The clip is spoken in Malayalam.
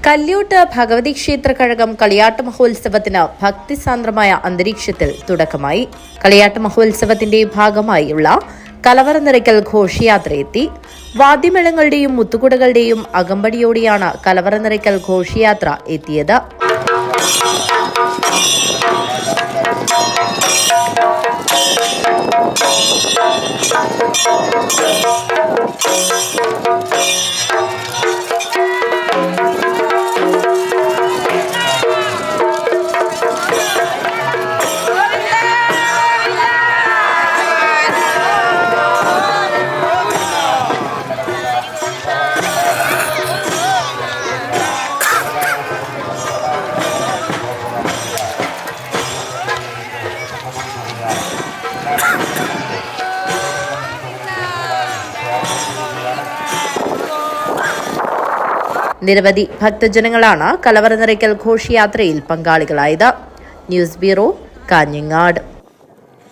കല്ല്യോട്ട് ഭഗവതി ക്ഷേത്ര കഴകം കളിയാട്ട മഹോത്സവത്തിന് ഭക്തിസാന്ദ്രമായ അന്തരീക്ഷത്തിൽ തുടക്കമായി. കളിയാട്ട മഹോത്സവത്തിന്റെ ഭാഗമായുള്ള കലവറ നിറയ്ക്കൽ ഘോഷയാത്രയെത്തി. വാദ്യമേളങ്ങളുടെയും മുത്തുകുടകളുടെയും അകമ്പടിയോടെയാണ് കലവറ നിറയ്ക്കൽ ഘോഷയാത്ര എത്തിയത്. നിരവധി ഭക്തജനങ്ങളാണ് കലവറ നിറയ്ക്കൽ ഘോഷയാത്രയിൽ പങ്കാളികളായത്. News bureau, Kanhangad.